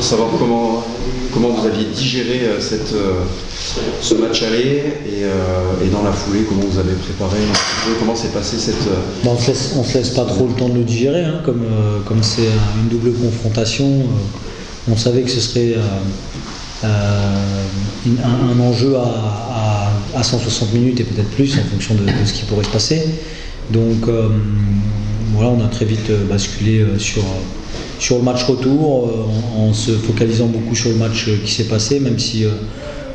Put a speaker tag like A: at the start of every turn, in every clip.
A: pour savoir comment vous aviez digéré ce match aller et dans la foulée, comment vous avez préparé un petit peu, comment s'est passé cette...
B: On se laisse pas trop le temps de le digérer, hein, comme c'est une double confrontation. On savait que ce serait un enjeu à 160 minutes et peut-être plus en fonction de ce qui pourrait se passer. Donc voilà, on a très vite basculé sur le match retour en se focalisant beaucoup sur le match qui s'est passé, même si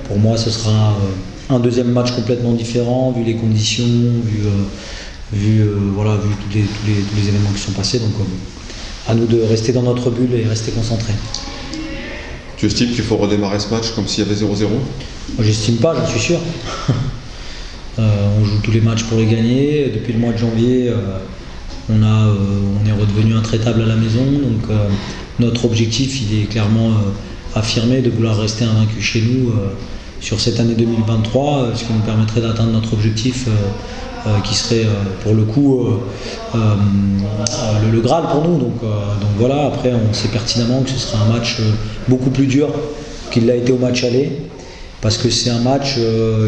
B: pour moi ce sera un deuxième match complètement différent vu les conditions, vu tous les événements qui sont passés. Donc à nous de rester dans notre bulle et rester concentrés.
C: Tu estimes qu'il faut redémarrer ce match comme s'il y avait 0-0 ?
B: Moi, j'estime pas, j'en suis sûr. On joue tous les matchs pour les gagner. Depuis le mois de janvier, on est redevenu intraitable à la maison. Donc notre objectif, il est clairement affirmé de vouloir rester invaincu chez nous sur cette année 2023, ce qui nous permettrait d'atteindre notre objectif qui serait pour le coup le Graal pour nous. Donc voilà, après on sait pertinemment que ce sera un match beaucoup plus dur qu'il l'a été au match aller, parce que c'est un match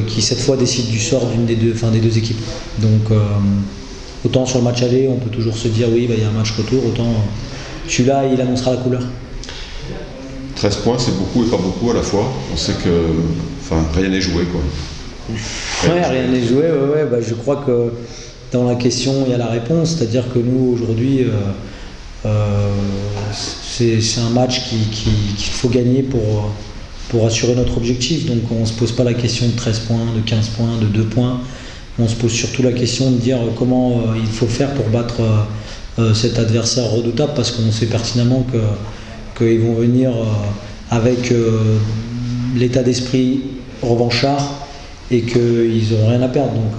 B: qui cette fois décide du sort des deux équipes. Donc autant sur le match aller on peut toujours se dire oui, il y a un match retour, autant celui-là il annoncera la couleur.
C: 13 points c'est beaucoup et pas beaucoup à la fois, on sait que rien n'est joué quoi.
B: Rien n'est joué, je crois que dans la question il y a la réponse, c'est-à-dire que nous aujourd'hui c'est un match qu'il faut gagner pour assurer notre objectif, donc on ne se pose pas la question de 13 points, de 15 points, de 2 points, on se pose surtout la question de dire comment il faut faire pour battre cet adversaire redoutable, parce qu'on sait pertinemment qu'ils vont venir avec l'état d'esprit revanchard et qu'ils n'auront rien à perdre. Donc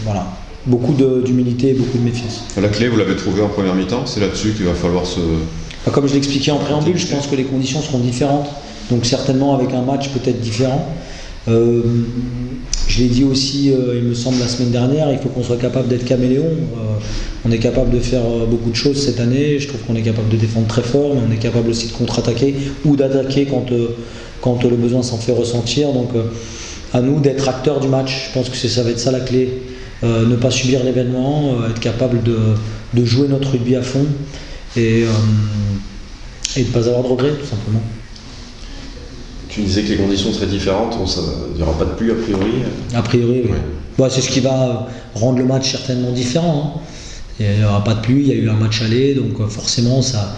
B: voilà, beaucoup d'humilité et beaucoup de méfiance.
C: La clé, vous l'avez trouvée en première mi-temps, c'est là-dessus qu'il va falloir se...
B: Comme je l'expliquais en préambule, je pense que les conditions seront différentes, donc certainement avec un match peut-être différent. Je l'ai dit aussi, il me semble, la semaine dernière, il faut qu'on soit capable d'être caméléon. On est capable de faire beaucoup de choses cette année, je trouve qu'on est capable de défendre très fort, mais on est capable aussi de contre-attaquer ou d'attaquer quand le besoin s'en fait ressentir. Donc à nous d'être acteurs du match, je pense que ça va être ça la clé. Ne pas subir l'événement, être capable de jouer notre rugby à fond et de ne pas avoir de regrets tout simplement.
A: Tu disais que les conditions seraient différentes, il n'y aura pas de pluie a priori.
B: A priori, oui.
A: Ouais.
B: C'est ce qui va rendre le match certainement différent. Il n'y aura pas de pluie, il y a eu un match aller, donc forcément ça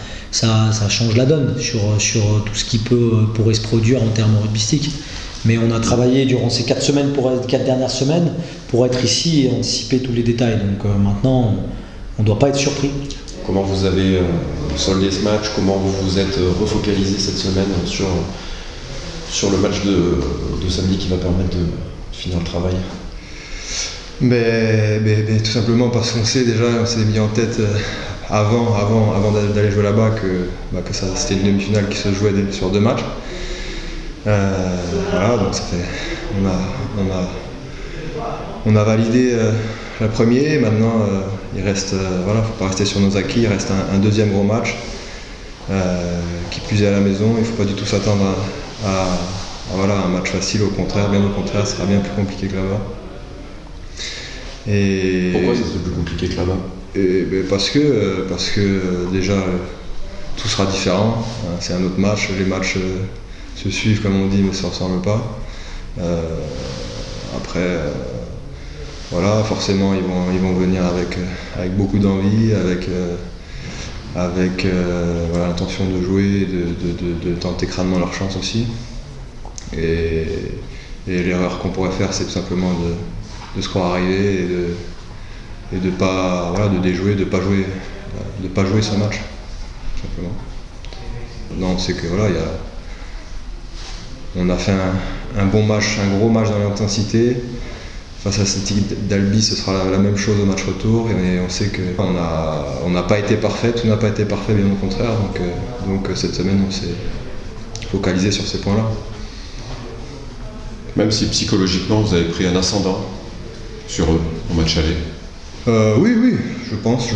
B: change la donne sur tout ce qui pourrait se produire en termes rugbystiques. Mais on a travaillé durant ces 4 dernières semaines pour être ici et anticiper tous les détails. Donc maintenant, on ne doit pas être surpris.
A: Comment vous avez soldé ce match? Comment vous vous êtes refocalisé cette semaine sur le match de samedi qui va permettre de finir le travail?
D: Tout simplement parce qu'on sait déjà, on s'est mis en tête avant d'aller jouer là-bas que ça, c'était une demi-finale qui se jouait sur 2 matchs. Donc ça fait, on a validé le premier. Maintenant il reste, faut pas rester sur nos acquis. Il reste un deuxième gros match qui plus est à la maison. Il ne faut pas du tout s'attendre à un match facile. Au contraire, bien au contraire, ce sera bien plus compliqué que là-bas. Et
A: pourquoi ça serait plus compliqué que là-bas?
D: Parce que déjà tout sera différent. C'est un autre match. Les matchs se suivent comme on dit, mais ne se ressemblent pas. Forcément ils vont venir avec beaucoup d'envie, avec l'intention de jouer, de tenter crânement leur chance aussi. Et l'erreur qu'on pourrait faire, c'est tout simplement de se croire arrivé et de pas de déjouer, de pas jouer ce match, tout simplement. Non, c'est que on a fait un bon match, un gros match dans l'intensité. Face à cette équipe d'Albi, ce sera la même chose au match retour, et on sait qu'on n'a pas été parfait, tout n'a pas été parfait, bien au contraire. Donc cette semaine, on s'est focalisé sur ces points-là.
C: Même si psychologiquement vous avez pris un ascendant sur eux au match aller.
D: Oui, je pense.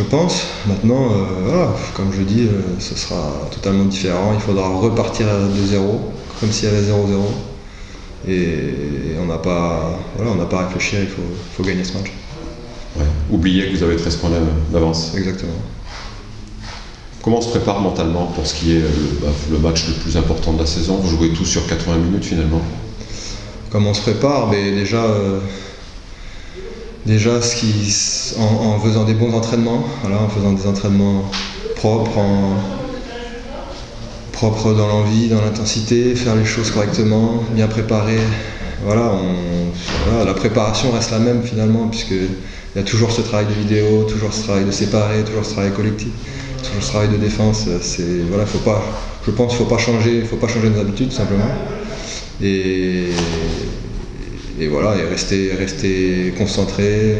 D: Maintenant, voilà, comme je dis, ce sera totalement différent. Il faudra repartir de zéro, comme s'il y avait 0-0. Et on n'a pas à réfléchir, il faut gagner ce match.
C: Ouais. Oubliez que vous avez 13 points d'avance.
D: Exactement.
C: Comment on se prépare mentalement pour ce qui est le match le plus important de la saison? Vous jouez tous sur 80 minutes finalement.
D: Comment on se prépare? Mais déjà en faisant des bons entraînements, voilà, en faisant des entraînements propres, propres dans l'envie, dans l'intensité, faire les choses correctement, bien préparer. Voilà, la préparation reste la même finalement, puisqu'il y a toujours ce travail de vidéo, toujours ce travail de séparer, toujours ce travail collectif, toujours ce travail de défense. Voilà, je pense qu'il ne faut pas changer nos habitudes tout simplement. Et voilà, et rester concentré,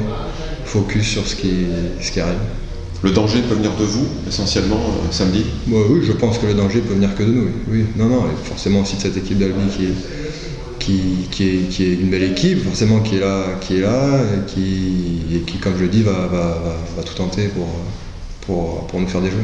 D: focus sur ce qui arrive.
C: Le danger peut venir de vous, essentiellement, samedi?
D: Oui, je pense que le danger peut venir que de nous. Oui. Non, et forcément aussi de cette équipe d'Albi qui est une belle équipe, forcément qui est là, et qui comme je le dis, va tout tenter pour nous faire déjouer.